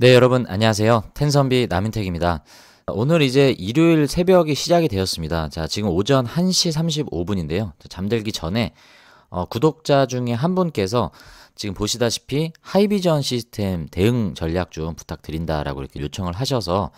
네, 여러분 안녕하세요. 텐선비 남인택입니다. 오늘 이제 일요일 새벽이 시작이 되었습니다. 자, 지금 오전 1시 35분인데요. 잠들기 전에 구독자 중에 한 분께서 지금 보시다시피 하이비전 시스템 대응 전략 좀 부탁드린다라고 이렇게 요청을 하셔서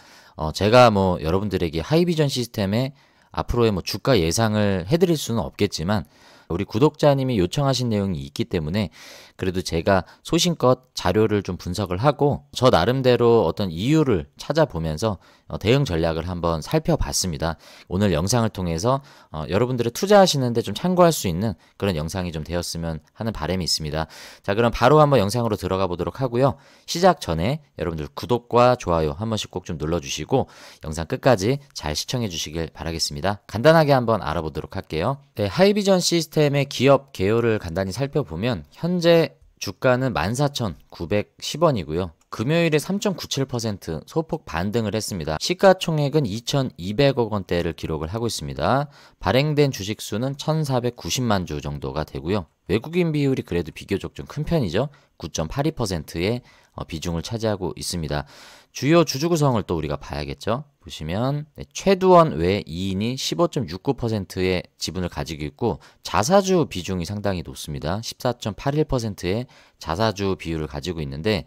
제가 뭐 여러분들에게 하이비전 시스템의 앞으로의 뭐 주가 예상을 해드릴 수는 없겠지만 우리 구독자님이 요청하신 내용이 있기 때문에 그래도 제가 소신껏 자료를 좀 분석을 하고 저 나름대로 어떤 이유를 찾아보면서 대응 전략을 한번 살펴봤습니다. 오늘 영상을 통해서 여러분들이 투자하시는데 좀 참고할 수 있는 그런 영상이 좀 되었으면 하는 바람이 있습니다. 자, 그럼 바로 한번 영상으로 들어가 보도록 하고요. 시작 전에 여러분들 구독과 좋아요 한 번씩 꼭 좀 눌러주시고 영상 끝까지 잘 시청해 주시길 바라겠습니다. 간단하게 한번 알아보도록 할게요. 네, 하이비전 시스템의 기업 개요를 간단히 살펴보면 현재 주가는 14,910원이고요. 금요일에 3.97% 소폭 반등을 했습니다. 시가총액은 2,200억 원대를 기록을 하고 있습니다. 발행된 주식수는 1,490만 주 정도가 되고요. 외국인 비율이 그래도 비교적 좀 큰 편이죠. 9.82%의 비중을 차지하고 있습니다. 주요 주주 구성을 또 우리가 봐야겠죠. 보시면 최두원 외 2인이 15.69%의 지분을 가지고 있고 자사주 비중이 상당히 높습니다. 14.81%의 자사주 비율을 가지고 있는데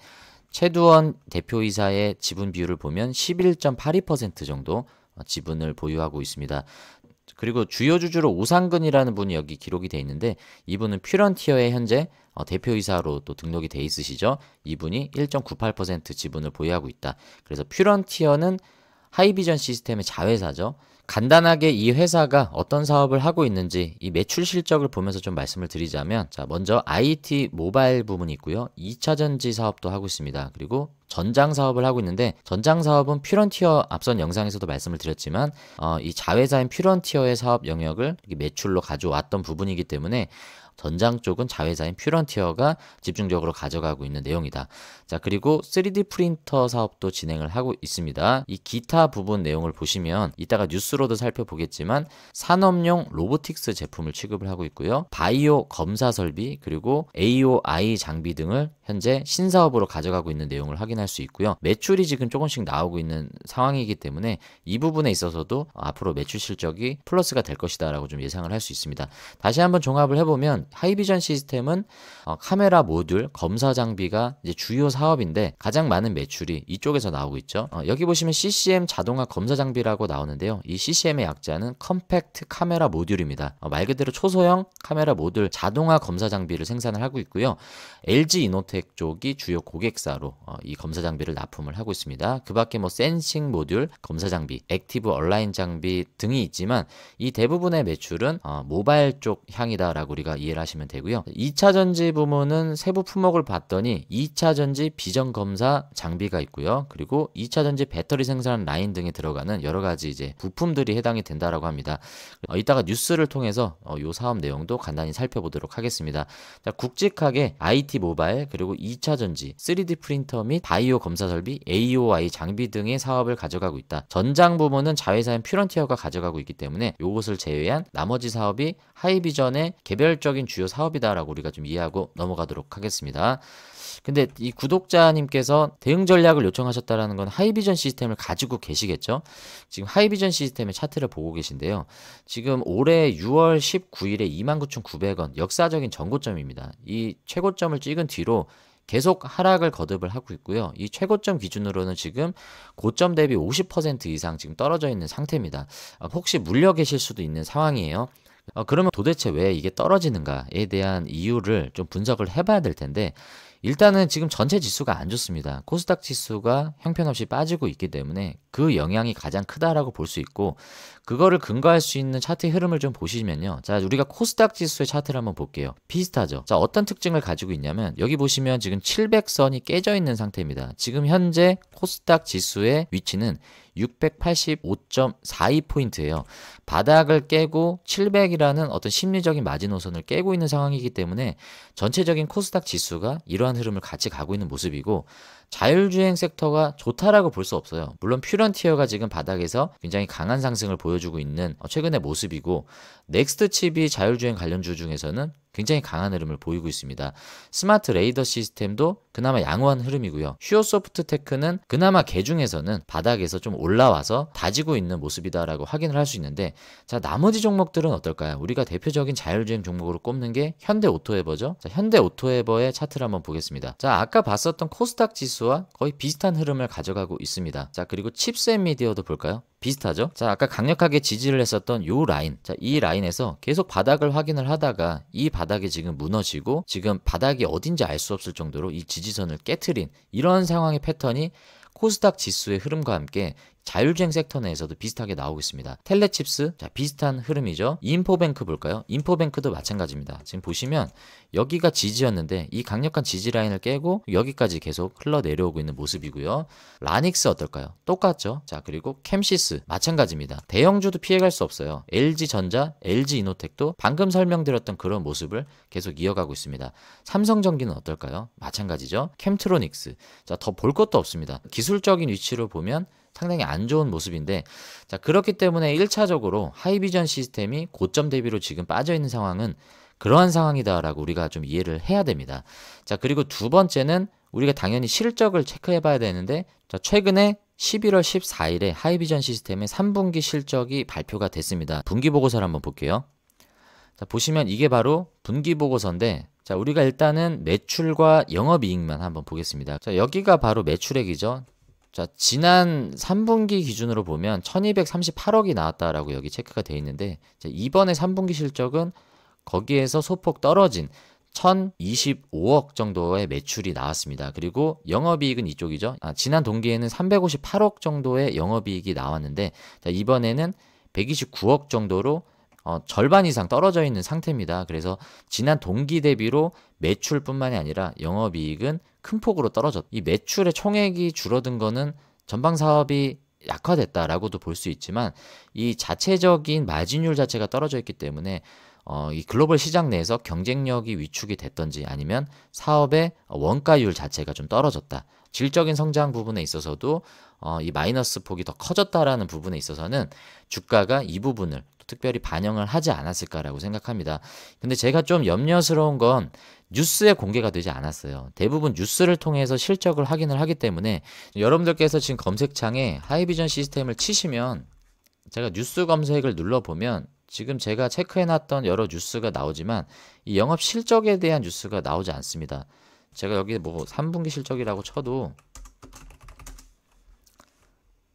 최두원 대표이사의 지분 비율을 보면 11.82% 정도 지분을 보유하고 있습니다. 그리고 주요 주주로 오상근이라는 분이 여기 기록이 돼 있는데 이분은 퓨런티어에 현재 대표이사로 또 등록이 돼 있으시죠. 이분이 1.98% 지분을 보유하고 있다. 그래서 퓨런티어는 하이비전 시스템의 자회사죠. 간단하게 이 회사가 어떤 사업을 하고 있는지 이 매출 실적을 보면서 좀 말씀을 드리자면 자, 먼저 IT 모바일 부분이 있고요. 2차전지 사업도 하고 있습니다. 그리고 전장 사업을 하고 있는데 전장 사업은 퓨런티어 앞선 영상에서도 말씀을 드렸지만 이 자회사인 퓨런티어의 사업 영역을 매출로 가져왔던 부분이기 때문에 전장 쪽은 자회사인 퓨런티어가 집중적으로 가져가고 있는 내용이다. 자, 그리고 3D 프린터 사업도 진행을 하고 있습니다. 이 기타 부분 내용을 보시면 이따가 뉴스로도 살펴보겠지만 산업용 로보틱스 제품을 취급을 하고 있고요. 바이오 검사 설비 그리고 AOI 장비 등을 현재 신사업으로 가져가고 있는 내용을 확인할 수 있고요. 매출이 지금 조금씩 나오고 있는 상황이기 때문에 이 부분에 있어서도 앞으로 매출 실적이 플러스가 될 것이다 라고 좀 예상을 할 수 있습니다. 다시 한번 종합을 해보면 하이비전 시스템은 카메라 모듈, 검사 장비가 이제 주요 사업인데 가장 많은 매출이 이쪽에서 나오고 있죠. 여기 보시면 CCM 자동화 검사 장비라고 나오는데요. 이 CCM의 약자는 컴팩트 카메라 모듈입니다. 말 그대로 초소형 카메라 모듈 자동화 검사 장비를 생산을 하고 있고요. LG 이노텍 쪽이 주요 고객사로 이 검사 장비를 납품을 하고 있습니다. 그 밖에 뭐 센싱 모듈, 검사 장비, 액티브 얼라인 장비 등이 있지만 이 대부분의 매출은 모바일 쪽 향이다라고 우리가 이해를 하시면 되고요. 2차 전지 부문은 세부 품목을 봤더니 2차 전지 비전 검사 장비가 있고요. 그리고 2차 전지 배터리 생산 라인 등에 들어가는 여러 가지 이제 부품들이 해당이 된다라고 합니다. 이따가 뉴스를 통해서 이 사업 내용도 간단히 살펴보도록 하겠습니다. 자, 굵직하게 IT 모바일 그리고 2차 전지, 3D 프린터 및 바이오 검사 설비, AOI 장비 등의 사업을 가져가고 있다. 전장 부문은 자회사인 퓨런티어가 가져가고 있기 때문에 이것을 제외한 나머지 사업이 하이비전의 개별적인 주요 사업이다라고 우리가 좀 이해하고 넘어가도록 하겠습니다. 근데 이 구독자님께서 대응 전략을 요청하셨다라는 건 하이비전 시스템을 가지고 계시겠죠? 지금 하이비전 시스템의 차트를 보고 계신데요. 지금 올해 6월 19일에 29,900원 역사적인 전고점입니다. 이 최고점을 찍은 뒤로 계속 하락을 거듭을 하고 있고요. 이 최고점 기준으로는 지금 고점 대비 50% 이상 지금 떨어져 있는 상태입니다. 혹시 물려 계실 수도 있는 상황이에요. 그러면 도대체 왜 이게 떨어지는가에 대한 이유를 좀 분석을 해봐야 될 텐데 일단은 지금 전체 지수가 안 좋습니다. 코스닥 지수가 형편없이 빠지고 있기 때문에 그 영향이 가장 크다라고 볼 수 있고 그거를 근거할 수 있는 차트의 흐름을 좀 보시면요. 자, 우리가 코스닥 지수의 차트를 한번 볼게요. 비슷하죠. 자, 어떤 특징을 가지고 있냐면 여기 보시면 지금 700선이 깨져 있는 상태입니다. 지금 현재 코스닥 지수의 위치는 685.42포인트예요. 바닥을 깨고 700이라는 어떤 심리적인 마지노선을 깨고 있는 상황이기 때문에 전체적인 코스닥 지수가 이러한 흐름을 같이 가고 있는 모습이고 자율주행 섹터가 좋다라고 볼 수 없어요. 물론 퓨런티어가 지금 바닥에서 굉장히 강한 상승을 보여주고 있는 최근의 모습이고, 넥스트 칩이 자율주행 관련주 중에서는 굉장히 강한 흐름을 보이고 있습니다. 스마트 레이더 시스템도 그나마 양호한 흐름이고요. 슈어소프트 테크는 그나마 개 중에서는 바닥에서 좀 올라와서 다지고 있는 모습이다라고 확인을 할 수 있는데, 자, 나머지 종목들은 어떨까요? 우리가 대표적인 자율주행 종목으로 꼽는 게 현대 오토에버죠. 자, 현대 오토에버의 차트를 한번 보겠습니다. 자, 아까 봤었던 코스닥 지수와 거의 비슷한 흐름을 가져가고 있습니다. 자, 그리고 칩스앤미디어도 볼까요? 비슷하죠? 자, 아까 강력하게 지지를 했었던 요 라인, 자, 이 라인에서 계속 바닥을 확인을 하다가 이 바닥이 지금 무너지고 지금 바닥이 어딘지 알 수 없을 정도로 이 지지선을 깨트린 이런 상황의 패턴이 코스닥 지수의 흐름과 함께 자율주행 섹터 내에서도 비슷하게 나오고 있습니다. 텔레칩스, 자, 비슷한 흐름이죠. 인포뱅크 볼까요? 인포뱅크도 마찬가지입니다. 지금 보시면 여기가 지지였는데 이 강력한 지지 라인을 깨고 여기까지 계속 흘러내려오고 있는 모습이고요. 라닉스 어떨까요? 똑같죠. 자, 그리고 캠시스 마찬가지입니다. 대형주도 피해갈 수 없어요. LG전자, LG이노텍도 방금 설명드렸던 그런 모습을 계속 이어가고 있습니다. 삼성전기는 어떨까요? 마찬가지죠. 캠트로닉스, 자, 더 볼 것도 없습니다. 기술적인 위치로 보면 상당히 안 좋은 모습인데, 자, 그렇기 때문에 1차적으로 하이비전 시스템이 고점 대비로 지금 빠져 있는 상황은 그러한 상황이다라고 우리가 좀 이해를 해야 됩니다. 자, 그리고 두 번째는 우리가 당연히 실적을 체크해 봐야 되는데, 자, 최근에 11월 14일에 하이비전 시스템의 3분기 실적이 발표가 됐습니다. 분기 보고서를 한번 볼게요. 자, 보시면 이게 바로 분기 보고서인데, 자, 우리가 일단은 매출과 영업이익만 한번 보겠습니다. 자, 여기가 바로 매출액이죠. 자, 지난 3분기 기준으로 보면 1238억이 나왔다라고 여기 체크가 되어 있는데, 자, 이번에 3분기 실적은 거기에서 소폭 떨어진 1025억 정도의 매출이 나왔습니다. 그리고 영업이익은 이쪽이죠. 지난 동기에는 358억 정도의 영업이익이 나왔는데, 자, 이번에는 129억 정도로 절반 이상 떨어져 있는 상태입니다. 그래서 지난 동기 대비로 매출뿐만이 아니라 영업이익은 큰 폭으로 떨어졌다. 이 매출의 총액이 줄어든 거는 전방 사업이 약화됐다라고도 볼 수 있지만, 이 자체적인 마진율 자체가 떨어져 있기 때문에 이 글로벌 시장 내에서 경쟁력이 위축이 됐던지 아니면 사업의 원가율 자체가 좀 떨어졌다. 질적인 성장 부분에 있어서도 이 마이너스 폭이 더 커졌다라는 부분에 있어서는 주가가 이 부분을 특별히 반영을 하지 않았을까라고 생각합니다. 근데 제가 좀 염려스러운 건 뉴스에 공개가 되지 않았어요. 대부분 뉴스를 통해서 실적을 확인을 하기 때문에, 여러분들께서 지금 검색창에 하이비전 시스템을 치시면 제가 뉴스 검색을 눌러보면 지금 제가 체크해놨던 여러 뉴스가 나오지만 이 영업 실적에 대한 뉴스가 나오지 않습니다. 제가 여기 뭐 3분기 실적이라고 쳐도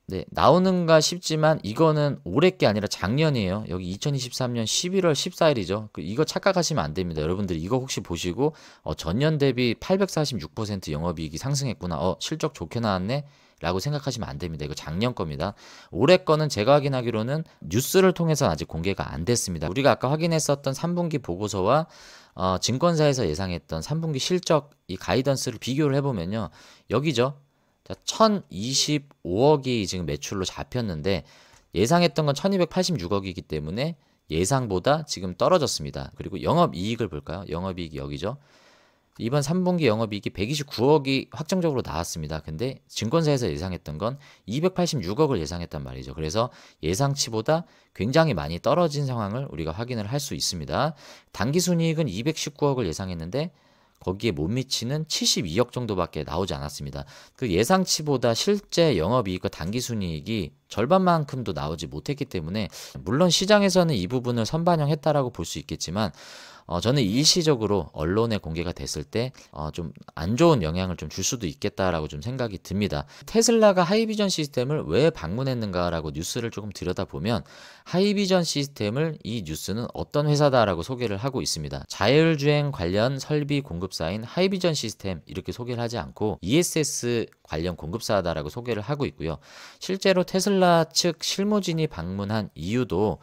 네, 나오는가 싶지만 이거는 올해 게 아니라 작년이에요. 여기 2023년 11월 14일이죠. 이거 착각하시면 안 됩니다. 여러분들 이거 혹시 보시고 전년 대비 846% 영업이익이 상승했구나. 실적 좋게 나왔네. 라고 생각하시면 안 됩니다. 이거 작년 겁니다. 올해 거는 제가 확인하기로는 뉴스를 통해서 아직 공개가 안 됐습니다. 우리가 아까 확인했었던 3분기 보고서와 증권사에서 예상했던 3분기 실적 이 가이던스를 비교를 해보면요. 여기죠. 자, 1025억이 지금 매출로 잡혔는데 예상했던 건 1286억이기 때문에 예상보다 지금 떨어졌습니다. 그리고 영업이익을 볼까요? 영업이익이 여기죠. 이번 3분기 영업이익이 129억이 확정적으로 나왔습니다. 근데 증권사에서 예상했던 건 286억을 예상했단 말이죠. 그래서 예상치보다 굉장히 많이 떨어진 상황을 우리가 확인을 할 수 있습니다. 당기순이익은 219억을 예상했는데 거기에 못 미치는 72억 정도밖에 나오지 않았습니다. 그 예상치보다 실제 영업이익과 당기순이익이 절반만큼도 나오지 못했기 때문에, 물론 시장에서는 이 부분을 선반영했다라고 볼 수 있겠지만 저는 일시적으로 언론에 공개가 됐을 때 좀 안 좋은 영향을 좀 줄 수도 있겠다라고 좀 생각이 듭니다. 테슬라가 하이비전 시스템을 왜 방문했는가라고 뉴스를 조금 들여다보면 하이비전 시스템을 이 뉴스는 어떤 회사다라고 소개를 하고 있습니다. 자율주행 관련 설비 공급사인 하이비전 시스템 이렇게 소개를 하지 않고 ESS 관련 공급사다라고 소개를 하고 있고요. 실제로 테슬라 측 실무진이 방문한 이유도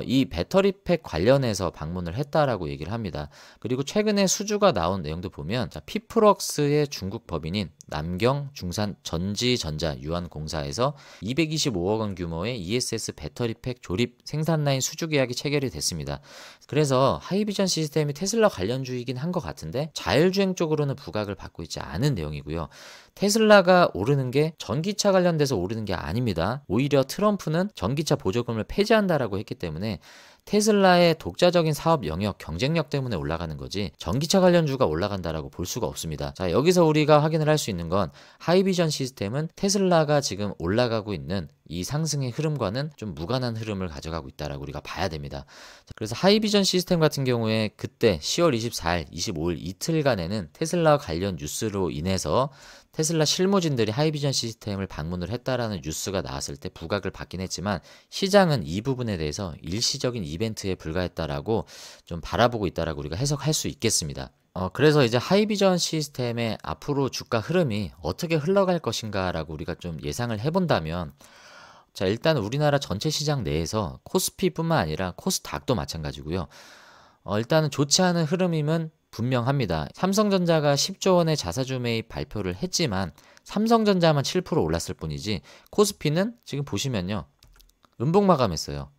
이 배터리팩 관련해서 방문을 했다라고 얘기를 합니다. 그리고 최근에 수주가 나온 내용도 보면 피프럭스의 중국 법인인 남경 중산 전지전자 유한공사에서 225억 원 규모의 ESS 배터리팩 조립 생산 라인 수주 계약이 체결이 됐습니다. 그래서 하이비전 시스템이 테슬라 관련주이긴 한 것 같은데 자율주행 쪽으로는 부각을 받고 있지 않은 내용이고요. 테슬라가 오르는 게 전기차 관련돼서 오르는 게 아닙니다. 오히려 트럼프는 전기차 보조금을 폐지한다라고 했기 때문에 테슬라의 독자적인 사업 영역, 경쟁력 때문에 올라가는 거지 전기차 관련주가 올라간다라고 볼 수가 없습니다. 자, 여기서 우리가 확인을 할 수 있는 건 하이비전 시스템은 테슬라가 지금 올라가고 있는 이 상승의 흐름과는 좀 무관한 흐름을 가져가고 있다라고 우리가 봐야 됩니다. 자, 그래서 하이비전 시스템 같은 경우에 그때 10월 24일, 25일 이틀간에는 테슬라 관련 뉴스로 인해서 테슬라 실무진들이 하이비전 시스템을 방문을 했다라는 뉴스가 나왔을 때 부각을 받긴 했지만 시장은 이 부분에 대해서 일시적인 이벤트에 불과했다라고 좀 바라보고 있다라고 우리가 해석할 수 있겠습니다. 그래서 이제 하이비전 시스템의 앞으로 주가 흐름이 어떻게 흘러갈 것인가라고 우리가 좀 예상을 해본다면 자, 일단 우리나라 전체 시장 내에서 코스피뿐만 아니라 코스닥도 마찬가지고요. 일단은 좋지 않은 흐름임은 분명합니다. 삼성전자가 10조 원의 자사주 매입 발표를 했지만 삼성전자만 7% 올랐을 뿐이지 코스피는 지금 보시면요. 음봉 마감했어요.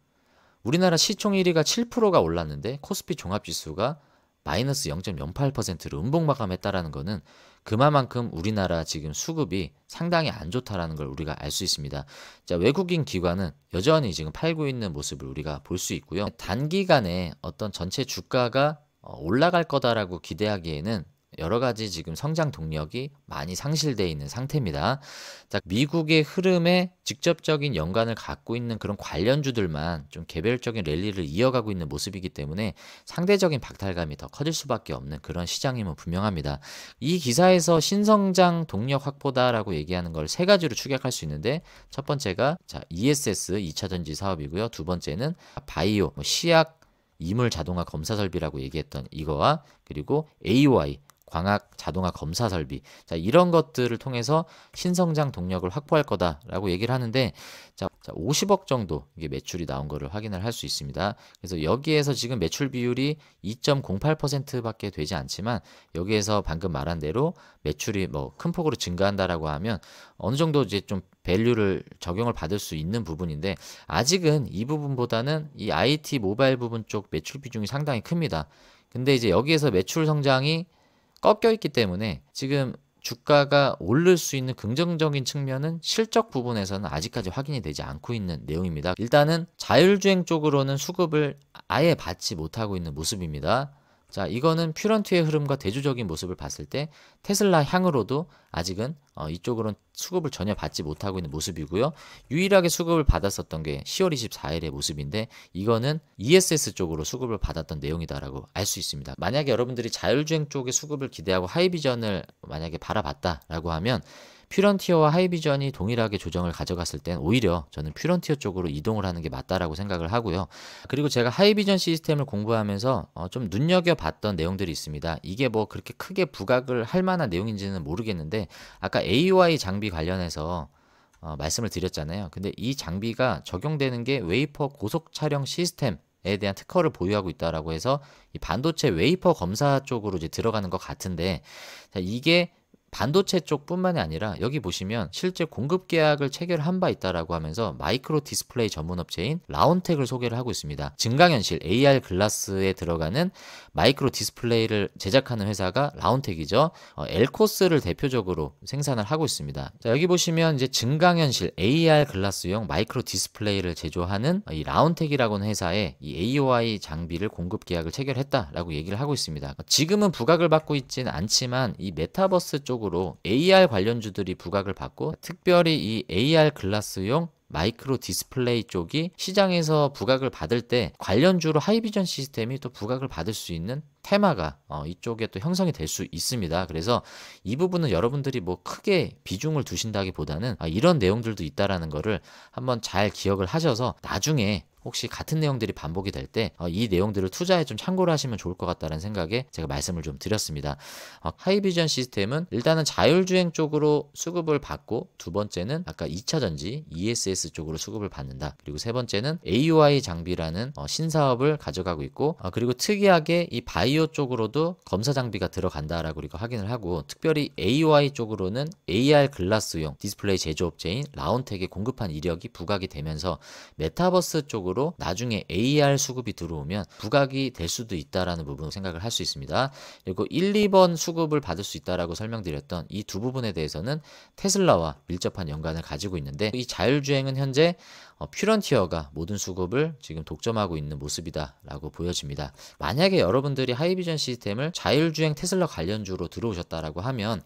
우리나라 시총 1위가 7%가 올랐는데 코스피 종합지수가 마이너스 0.08%로 음봉 마감했다라는 거는 그만큼 우리나라 지금 수급이 상당히 안 좋다라는 걸 우리가 알 수 있습니다. 자, 외국인 기관은 여전히 지금 팔고 있는 모습을 우리가 볼 수 있고요. 단기간에 어떤 전체 주가가 올라갈 거다라고 기대하기에는 여러 가지 지금 성장 동력이 많이 상실되어 있는 상태입니다. 자, 미국의 흐름에 직접적인 연관을 갖고 있는 그런 관련주들만 좀 개별적인 랠리를 이어가고 있는 모습이기 때문에 상대적인 박탈감이 더 커질 수밖에 없는 그런 시장임은 분명합니다. 이 기사에서 신성장 동력 확보다라고 얘기하는 걸 세 가지로 추격할 수 있는데 첫 번째가 ESS 2차전지 사업이고요. 두 번째는 바이오, 시약 이물 자동화 검사 설비라고 얘기했던 이거와 그리고 AOI 광학 자동화 검사 설비. 자, 이런 것들을 통해서 신성장 동력을 확보할 거다라고 얘기를 하는데 자, 50억 정도 이게 매출이 나온 거를 확인을 할 수 있습니다. 그래서 여기에서 지금 매출 비율이 2.08%밖에 되지 않지만 여기에서 방금 말한 대로 매출이 뭐 큰 폭으로 증가한다라고 하면 어느 정도 이제 좀 밸류를 적용을 받을 수 있는 부분인데 아직은 이 부분보다는 이 IT 모바일 부분 쪽 매출 비중이 상당히 큽니다. 근데 이제 여기에서 매출 성장이 꺾여 있기 때문에 지금 주가가 오를 수 있는 긍정적인 측면은 실적 부분에서는 아직까지 확인이 되지 않고 있는 내용입니다. 일단은 자율주행 쪽으로는 수급을 아예 받지 못하고 있는 모습입니다. 자, 이거는 퓨런트의 흐름과 대조적인 모습을 봤을 때 테슬라 향으로도 아직은 이쪽으로는 수급을 전혀 받지 못하고 있는 모습이고요. 유일하게 수급을 받았었던 게 10월 24일의 모습인데 이거는 ESS 쪽으로 수급을 받았던 내용이다라고 알 수 있습니다. 만약에 여러분들이 자율주행 쪽의 수급을 기대하고 하이비전을 만약에 바라봤다라고 하면 퓨런티어와 하이비전이 동일하게 조정을 가져갔을 땐 오히려 저는 퓨런티어 쪽으로 이동을 하는 게 맞다라고 생각을 하고요. 그리고 제가 하이비전 시스템을 공부하면서 좀 눈여겨봤던 내용들이 있습니다. 이게 뭐 그렇게 크게 부각을 할 만한 내용인지는 모르겠는데 아까 AOI 장비 관련해서 말씀을 드렸잖아요. 근데 이 장비가 적용되는 게 웨이퍼 고속 촬영 시스템에 대한 특허를 보유하고 있다라고 해서 이 반도체 웨이퍼 검사 쪽으로 이제 들어가는 것 같은데 자, 이게 반도체 쪽뿐만이 아니라 여기 보시면 실제 공급 계약을 체결한 바 있다라고 하면서 마이크로 디스플레이 전문 업체인 라온텍을 소개를 하고 있습니다. 증강현실 AR 글라스에 들어가는 마이크로 디스플레이를 제작하는 회사가 라온텍이죠. 엘코스를 대표적으로 생산을 하고 있습니다. 자, 여기 보시면 이제 증강현실 AR 글라스용 마이크로 디스플레이를 제조하는 이 라온텍이라고 하는 회사에 이 AOI 장비를 공급 계약을 체결했다라고 얘기를 하고 있습니다. 지금은 부각을 받고 있지는 않지만 이 메타버스 쪽 으로 AR 관련주들이 부각을 받고 특별히 이 AR 글라스용 마이크로 디스플레이 쪽이 시장에서 부각을 받을 때 관련주로 하이비전 시스템이 또 부각을 받을 수 있는 테마가 이쪽에 또 형성이 될 수 있습니다. 그래서 이 부분은 여러분들이 뭐 크게 비중을 두신다기보다는 이런 내용들도 있다라는 거를 한번 잘 기억을 하셔서 나중에 혹시 같은 내용들이 반복이 될 때 이 내용들을 투자에 좀 참고를 하시면 좋을 것 같다는 생각에 제가 말씀을 좀 드렸습니다. 하이비전 시스템은 일단은 자율주행 쪽으로 수급을 받고, 두 번째는 아까 2차 전지 ESS 쪽으로 수급을 받는다. 그리고 세 번째는 AOI 장비라는 신사업을 가져가고 있고, 그리고 특이하게 이 바이오 쪽으로도 검사 장비가 들어간다라고 우리가 확인을 하고, 특별히 AOI 쪽으로는 AR 글라스용 디스플레이 제조업체인 라운텍에 공급한 이력이 부각이 되면서 메타버스 쪽으로 나중에 AR 수급이 들어오면 부각이 될 수도 있다라는 부분을 생각을 할 수 있습니다. 그리고 1, 2번 수급을 받을 수 있다라고 설명드렸던 이 두 부분에 대해서는 테슬라와 밀접한 연관을 가지고 있는데, 이 자율주행은 현재 퓨런티어가 모든 수급을 지금 독점하고 있는 모습이다라고 보여집니다. 만약에 여러분들이 하이비전 시스템을 자율주행 테슬라 관련주로 들어오셨다라고 하면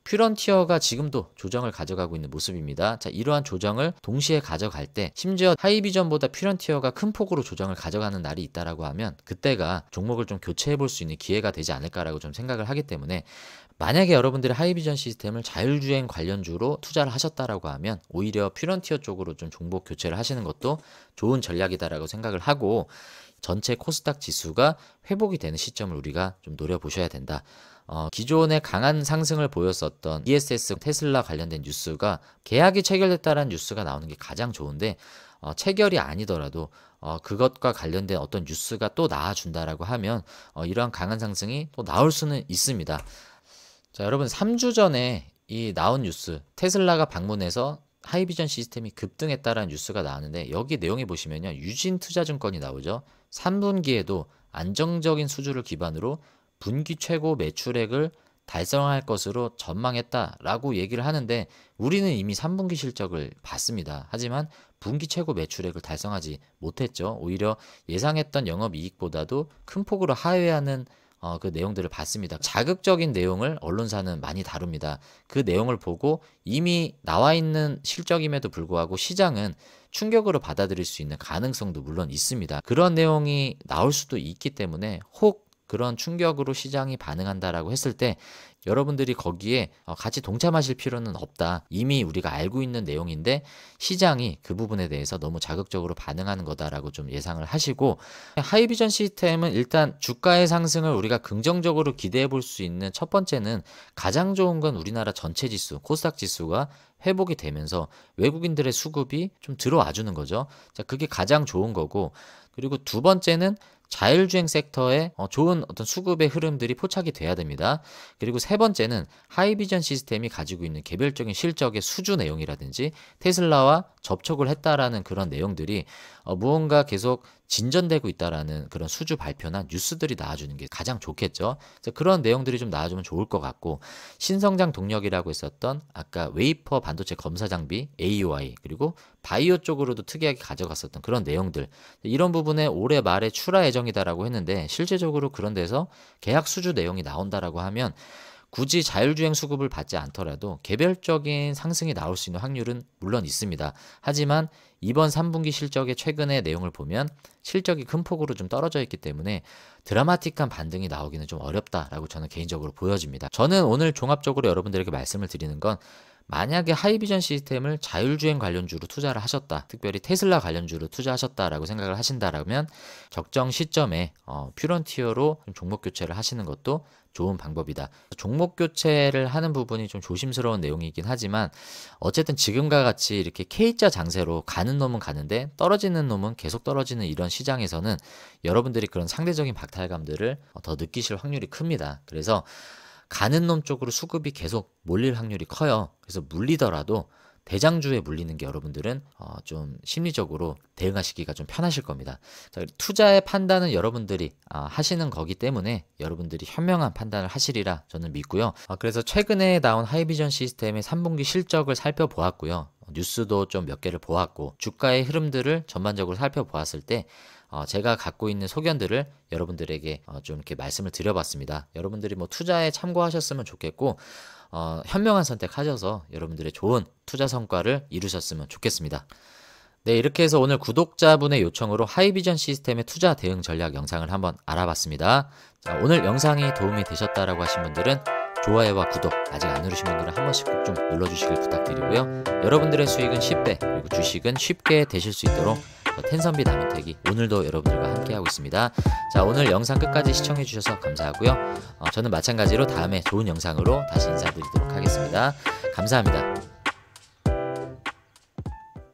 퓨런티어가 지금도 조정을 가져가고 있는 모습입니다. 자, 이러한 조정을 동시에 가져갈 때, 심지어 하이비전보다 퓨런티어가 큰 폭으로 조정을 가져가는 날이 있다라고 하면 그때가 종목을 좀 교체해 볼 수 있는 기회가 되지 않을까라고 좀 생각을 하기 때문에, 만약에 여러분들이 하이비전 시스템을 자율주행 관련주로 투자를 하셨다라고 하면 오히려 퓨런티어 쪽으로 좀 종목 교체를 하시는 것도 좋은 전략이다라고 생각을 하고, 전체 코스닥 지수가 회복이 되는 시점을 우리가 좀 노려보셔야 된다. 기존에 강한 상승을 보였었던 ESS 테슬라 관련된 뉴스가 계약이 체결됐다라는 뉴스가 나오는 게 가장 좋은데, 체결이 아니더라도 그것과 관련된 어떤 뉴스가 또 나와준다라고 하면 이러한 강한 상승이 또 나올 수는 있습니다. 자, 여러분 3주 전에 이 나온 뉴스, 테슬라가 방문해서 하이비전 시스템이 급등했다라는 뉴스가 나왔는데, 여기 내용에 보시면요, 유진투자증권이 나오죠. 3분기에도 안정적인 수주를 기반으로 분기 최고 매출액을 달성할 것으로 전망했다라고 얘기를 하는데, 우리는 이미 3분기 실적을 봤습니다. 하지만 분기 최고 매출액을 달성하지 못했죠. 오히려 예상했던 영업이익보다도 큰 폭으로 하회하는 그 내용들을 봤습니다. 자극적인 내용을 언론사는 많이 다룹니다. 그 내용을 보고 이미 나와 있는 실적임에도 불구하고 시장은 충격으로 받아들일 수 있는 가능성도 물론 있습니다. 그런 내용이 나올 수도 있기 때문에, 혹 그런 충격으로 시장이 반응한다라고 했을 때 여러분들이 거기에 같이 동참하실 필요는 없다. 이미 우리가 알고 있는 내용인데 시장이 그 부분에 대해서 너무 자극적으로 반응하는 거다라고 좀 예상을 하시고, 하이비전 시스템은 일단 주가의 상승을 우리가 긍정적으로 기대해 볼 수 있는 첫 번째는, 가장 좋은 건 우리나라 전체 지수, 코스닥 지수가 회복이 되면서 외국인들의 수급이 좀 들어와 주는 거죠. 자, 그게 가장 좋은 거고, 그리고 두 번째는 자율주행 섹터에 좋은 어떤 수급의 흐름들이 포착이 돼야 됩니다. 그리고 세 번째는 하이비전 시스템이 가지고 있는 개별적인 실적의 수주 내용이라든지 테슬라와 접촉을 했다라는 그런 내용들이 무언가 계속 진전되고 있다라는 그런 수주 발표나 뉴스들이 나와주는 게 가장 좋겠죠. 그래서 그런 내용들이 좀 나와주면 좋을 것 같고, 신성장 동력이라고 했었던 아까 웨이퍼 반도체 검사 장비 AOI, 그리고 바이오 쪽으로도 특이하게 가져갔었던 그런 내용들, 이런 부분에 올해 말에 출하 예정이다라고 했는데 실제적으로 그런 데서 계약 수주 내용이 나온다라고 하면 굳이 자율주행 수급을 받지 않더라도 개별적인 상승이 나올 수 있는 확률은 물론 있습니다. 하지만 이번 3분기 실적의 최근의 내용을 보면 실적이 큰 폭으로 좀 떨어져 있기 때문에 드라마틱한 반등이 나오기는 좀 어렵다라고 저는 개인적으로 보여집니다. 저는 오늘 종합적으로 여러분들에게 말씀을 드리는 건, 만약에 하이비전 시스템을 자율주행 관련주로 투자를 하셨다, 특별히 테슬라 관련주로 투자하셨다라고 생각을 하신다라면 적정 시점에 퓨런티어로 종목 교체를 하시는 것도 좋은 방법이다. 종목 교체를 하는 부분이 좀 조심스러운 내용이긴 하지만 어쨌든 지금과 같이 이렇게 K자 장세로 가는 놈은 가는데 떨어지는 놈은 계속 떨어지는 이런 시장에서는 여러분들이 그런 상대적인 박탈감들을 더 느끼실 확률이 큽니다. 그래서 가는 놈 쪽으로 수급이 계속 몰릴 확률이 커요. 그래서 물리더라도 대장주에 물리는 게 여러분들은 좀 심리적으로 대응하시기가 좀 편하실 겁니다. 자, 투자의 판단은 여러분들이 하시는 거기 때문에 여러분들이 현명한 판단을 하시리라 저는 믿고요. 그래서 최근에 나온 하이비전 시스템의 3분기 실적을 살펴보았고요. 뉴스도 좀 몇 개를 보았고, 주가의 흐름들을 전반적으로 살펴보았을 때 제가 갖고 있는 소견들을 여러분들에게 좀 이렇게 말씀을 드려봤습니다. 여러분들이 뭐 투자에 참고하셨으면 좋겠고, 현명한 선택하셔서 여러분들의 좋은 투자 성과를 이루셨으면 좋겠습니다. 네, 이렇게 해서 오늘 구독자분의 요청으로 하이비전 시스템의 투자 대응 전략 영상을 한번 알아봤습니다. 자, 오늘 영상이 도움이 되셨다라고 하신 분들은 좋아요와 구독 아직 안 누르신 분들은 한 번씩 꼭 좀 눌러주시길 부탁드리고요. 여러분들의 수익은 10배, 그리고 주식은 쉽게 되실 수 있도록 텐선비 남인택이 오늘도 여러분들과 함께하고 있습니다. 자, 오늘 영상 끝까지 시청해주셔서 감사하고요. 저는 마찬가지로 다음에 좋은 영상으로 다시 인사드리도록 하겠습니다. 감사합니다.